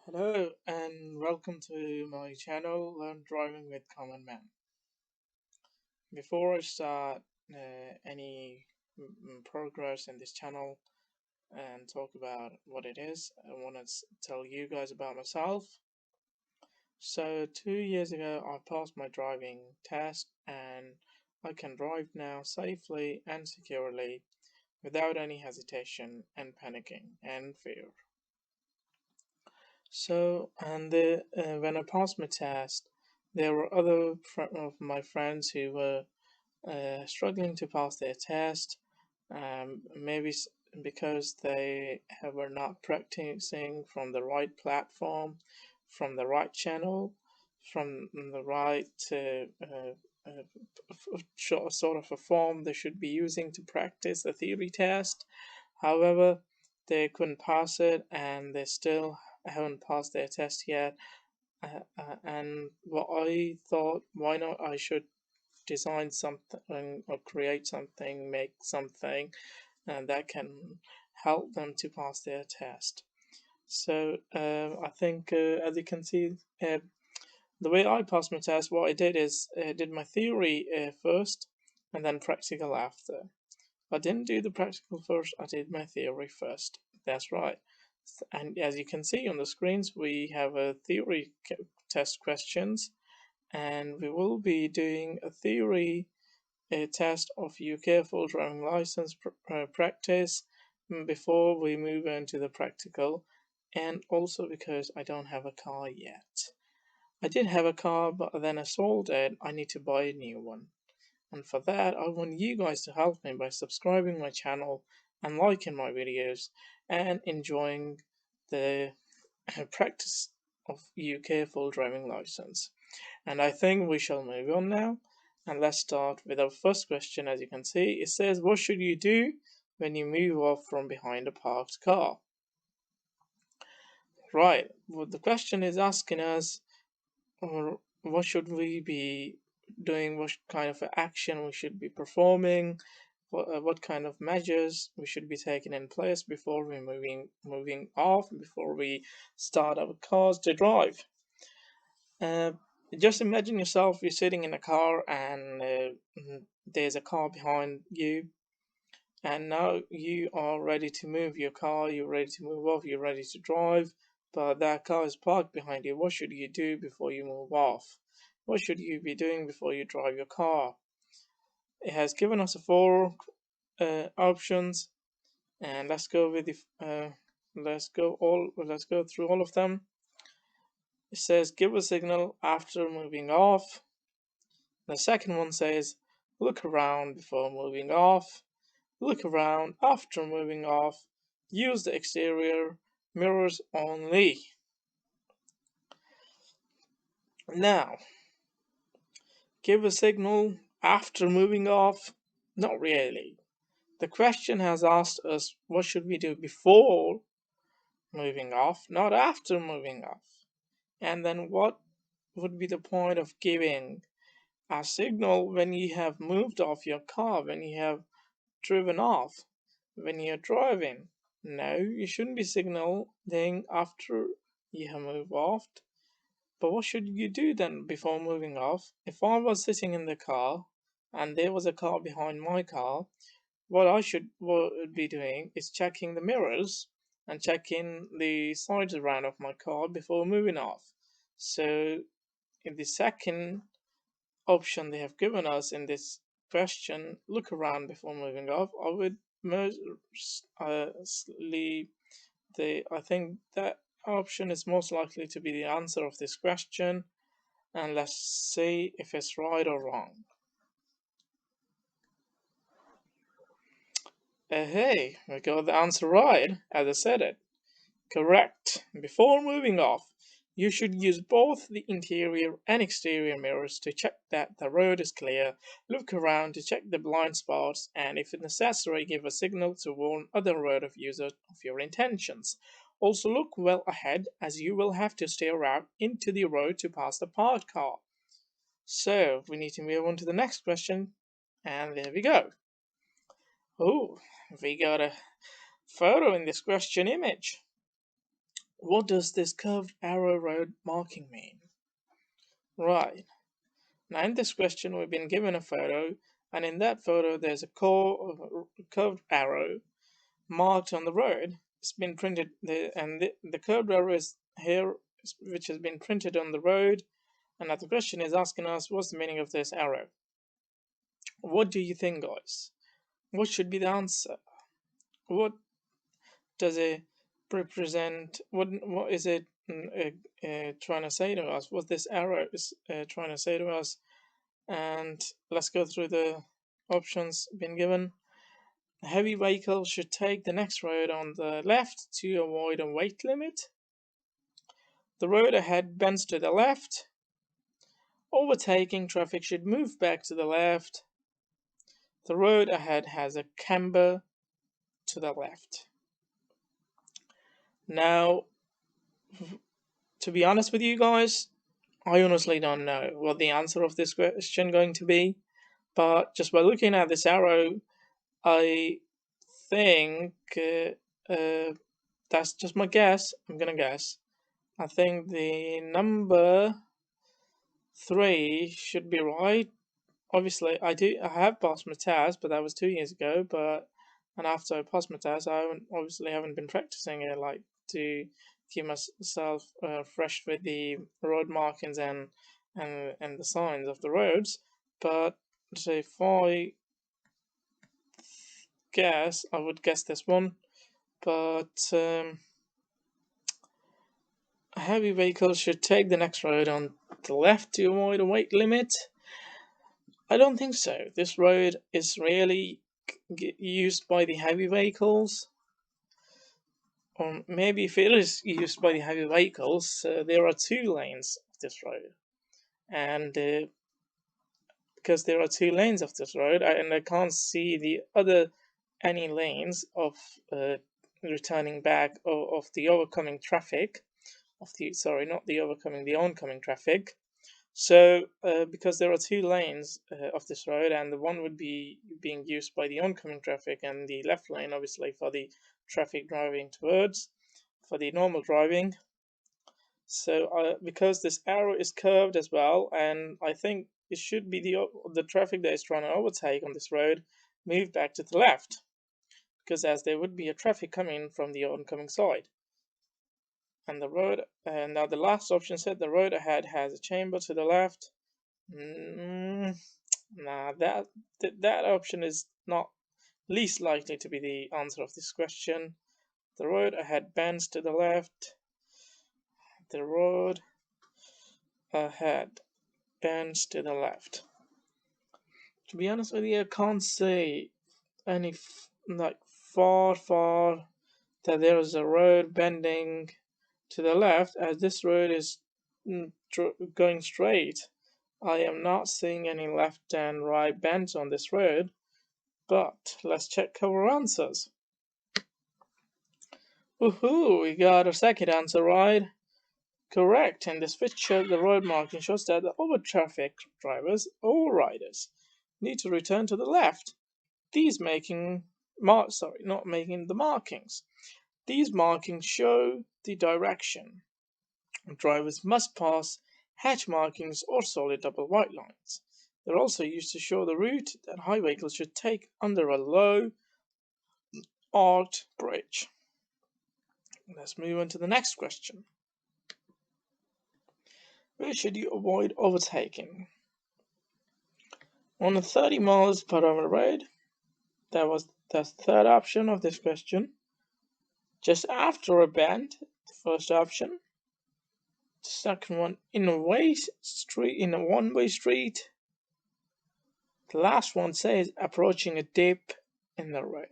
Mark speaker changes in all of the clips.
Speaker 1: Hello and welcome to my channel Learn Driving with Common Man. Before I start any progress in this channel and talk about what it is, I want to tell you guys about myself. So 2 years ago I passed my driving test and I can drive now safely and securely without any hesitation and panicking and fear. When I passed my test, there were other of my friends who were struggling to pass their test, maybe because were not practicing from the right platform, from the right channel, from the right sort of a form they should be using to practice the theory test. However, they couldn't pass it and they still haven't passed their test yet. And what I thought, why not I should design something or create something, make something that can help them to pass their test. So I think, as you can see, the way I passed my test, what I did is did my theory first and then practical after. I didn't do the practical first, I did my theory first. That's right. And as you can see on the screens, we have a theory test questions, and we will be doing a theory test of UK full driving license practice before we move into the practical, and also because I don't have a car yet. I did have a car, but then I sold it. I need to buy a new one. And for that, I want you guys to help me by subscribing my channel and liking my videos and enjoying the practice of UK full driving license. And I think we shall move on now. And let's start with our first question. As you can see, it says, what should you do when you move off from behind a parked car? Right, well, the question is asking us, what should we be doing, what kind of action we should be performing, what kind of measures we should be taking in place before we moving off, before we start our cars to drive. Uh, just imagine yourself, you're sitting in a car and there's a car behind you, and now you are ready to move your car, you're ready to move off, you're ready to drive, but that car is parked behind you. What should you do before you move off? What should you be doing before you drive your car? It has given us four options, and let's go through all of them. It says give a signal after moving off. The second one says look around before moving off, look around after moving off, use the exterior mirrors only. Now, give a signal after moving off? Not really. The question has asked us what should we do before moving off, not after moving off. And then what would be the point of giving a signal when you have moved off your car, when you have driven off, when you're driving? No, you shouldn't be signaling after you have moved off. But what should you do then before moving off? If I was sitting in the car and there was a car behind my car, what I would be doing is checking the mirrors and checking the sides around of my car before moving off. So in the second option they have given us in this question, look around before moving off, I would mostly I think that option is most likely to be the answer of this question, and let's see if it's right or wrong. Hey, we got the answer right, as I said it. Correct. Before moving off, you should use both the interior and exterior mirrors to check that the road is clear, look around to check the blind spots, and if necessary, give a signal to warn other road users of your intentions. Also, look well ahead as you will have to steer out into the road to pass the parked car. So, we need to move on to the next question, and there we go. Oh, we got a photo in this question image. What does this curved arrow road marking mean? Right. Now, in this question, we've been given a photo, and in that photo, there's a curved arrow marked on the road. It's been printed, and the curved arrow is here, which has been printed on the road. And now the question is asking us, what's the meaning of this arrow? What do you think, guys? What should be the answer? What does it represent? What is it trying to say to us? What this arrow is trying to say to us? And let's go through the options been given. A heavy vehicle should take the next road on the left to avoid a weight limit. The road ahead bends to the left. Overtaking traffic should move back to the left. The road ahead has a camber to the left. Now, to be honest with you guys, I honestly don't know what the answer of this question going to be, but just by looking at this arrow, I think that's just my guess. I'm gonna guess. I think the number 3 should be right. Obviously, I have passed my test, but that was 2 years ago. And after I passed my test, I haven't been practicing it like to keep myself fresh with the road markings and the signs of the roads. But if I guess, I would guess this one. But a heavy vehicle should take the next road on the left to avoid a weight limit. I don't think so. This road is really used by the heavy vehicles. Or maybe if it is used by the heavy vehicles, there are 2 lanes of this road. And because there are 2 lanes of this road, and I can't see any lanes of returning back of the overcoming traffic, the oncoming traffic. So, because there are 2 lanes of this road, and the one would be being used by the oncoming traffic, and the left lane, obviously, for the traffic driving towards, for the normal driving. So, because this arrow is curved as well, and I think it should be the traffic that is trying to overtake on this road move back to the left, because as there would be a traffic coming from the oncoming side. And now the last option said the road ahead has a chamber to the left. Nah, that option is not least likely to be the answer of this question. The road ahead bends to the left. The road ahead bends to the left. To be honest with you, I can't say any far that there is a road bending to the left, as this road is going straight. I am not seeing any left and right bends on this road, but let's check our answers. Woohoo! We got our second answer right. Correct. In this picture, the road marking shows that the over traffic drivers or riders need to return to the left. These not making the markings. These markings show the direction. Drivers must pass hatch markings or solid double white lines. They're also used to show the route that high vehicles should take under a low arched bridge. Let's move on to the next question. Where should you avoid overtaking? On a 30 miles per hour road, that's the third option of this question. Just after a bend, the first option. The second one, in a one-way street. The last one says approaching a dip in the road.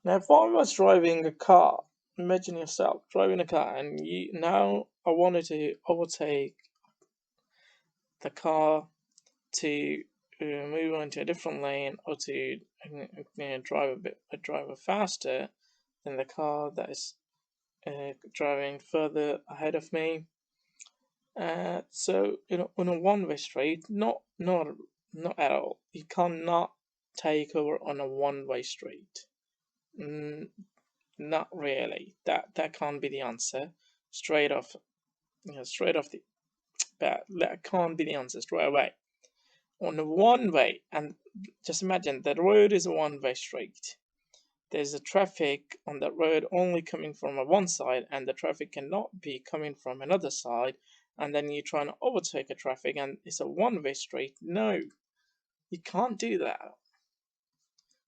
Speaker 1: Now, if I was driving a car, imagine yourself driving a car, and now I wanted to overtake the car to move on to a different lane, or to drive faster than the car that is driving further ahead of me. So on a one-way street, not at all. You cannot take over on a one-way street. Not really. That can't be the answer. Straight off, straight off the bat, that can't be the answer straight away. On a one way, and just imagine the road is a one-way street. There's a traffic on that road only coming from a one side, and the traffic cannot be coming from another side. And then you're trying to overtake a traffic, and it's a one-way street. No, you can't do that.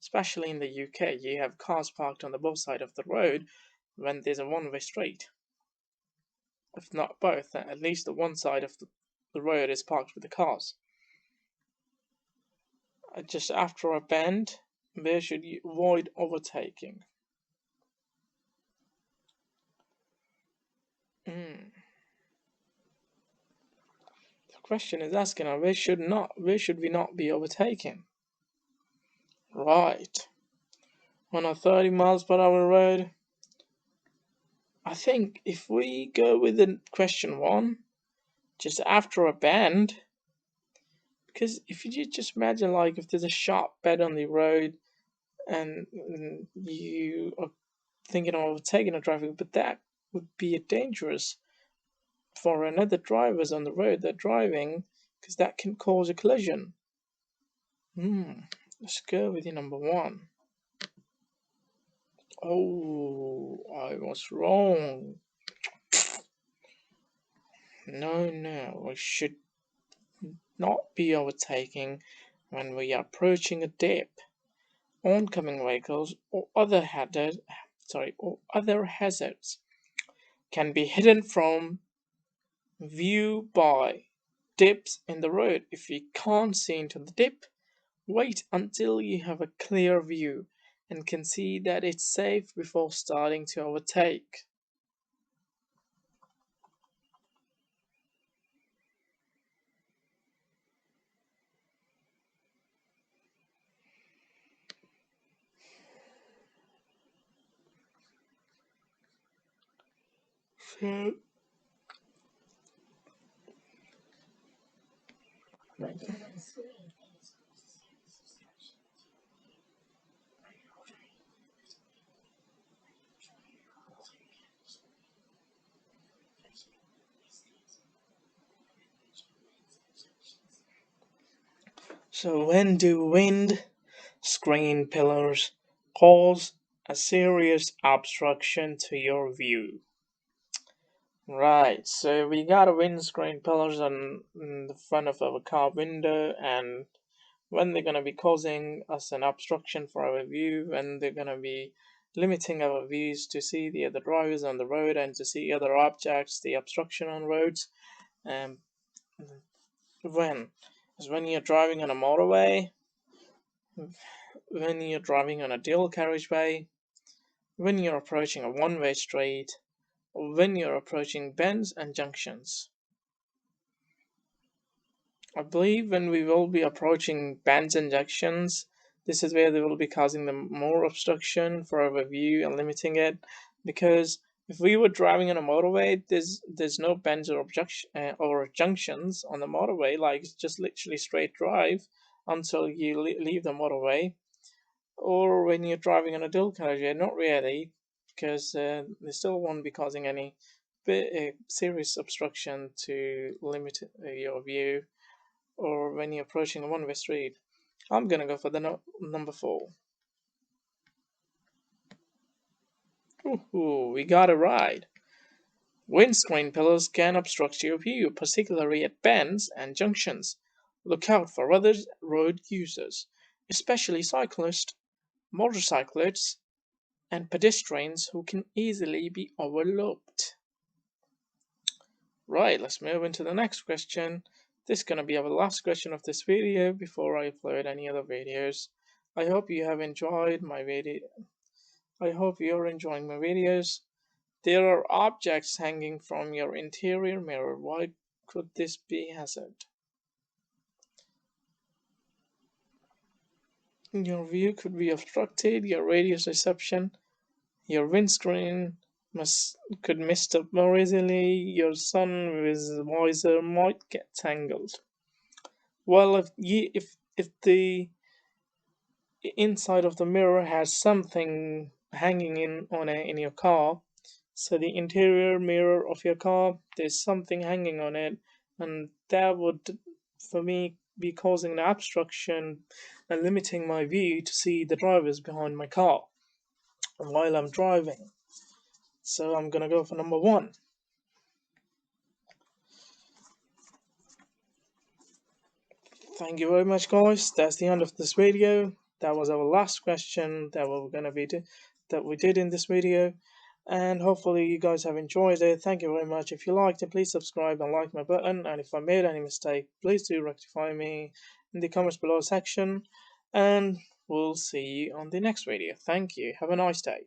Speaker 1: Especially in the UK, you have cars parked on the both side of the road when there's a one-way street. If not both, then at least the one side of the road is parked with the cars. Just after a bend, where should you avoid overtaking? The question is asking, where should we not be overtaking? Right. On a 30 miles per hour road, I think if we go with the question one, just after a bend, because if you just imagine, like, if there's a sharp bend on the road and you are thinking of overtaking a traffic, but that would be dangerous for another drivers on the road that are driving, because that can cause a collision. Let's go with the number one. Oh, I was wrong. No, we should not be overtaking when we are approaching a dip. Oncoming vehicles or other hazards can be hidden from view by dips in the road. If you can't see into the dip, wait until you have a clear view and can see that it's safe before starting to overtake. So when do wind screen pillars cause a serious obstruction to your view? Right, so we got a windscreen pillars on the front of our car window, and when they're gonna be causing us an obstruction for our view, when they're gonna be limiting our views to see the other drivers on the road and to see other objects, the obstruction on roads. Um, when is when you're driving on a motorway, when you're driving on a dual carriageway, when you're approaching a one-way street, or when you're approaching bends and junctions. I believe when we will be approaching bends and junctions, this is where they will be causing them more obstruction for our view and limiting it. Because if we were driving on a motorway, there's no bends or junctions on the motorway. Like, it's just literally straight drive until you leave the motorway. Or when you're driving on a dual carriageway, not really, because they still won't be causing any serious obstruction to limit your view. Or when you're approaching a one-way street. I'm gonna go for the number 4. Ooh, we got it right. Windscreen pillars can obstruct your view, particularly at bends and junctions. Look out for other road users, especially cyclists, motorcyclists, and pedestrians who can easily be overlooked. Right, let's move into the next question. This is going to be our last question of this video before I upload any other videos. I hope you have enjoyed my video. I hope you're enjoying my videos. There are objects hanging from your interior mirror. Why could this be hazard? Your view could be obstructed, your radio reception, your windscreen could mist up more easily, your sun visor might get tangled. Well, if the inside of the mirror has something hanging in your car. So the interior mirror of your car, there's something hanging on it, and that would, for me, be causing an obstruction and limiting my view to see the drivers behind my car while I'm driving. So I'm gonna go for number one. Thank you very much, guys. That's the end of this video. That was our last question that we're gonna be that we did in this video, and hopefully you guys have enjoyed it. Thank you very much. If you liked it, please subscribe and like my button. And if I made any mistake, please do rectify me in the comments below section. And we'll see you on the next video. Thank you. Have a nice day.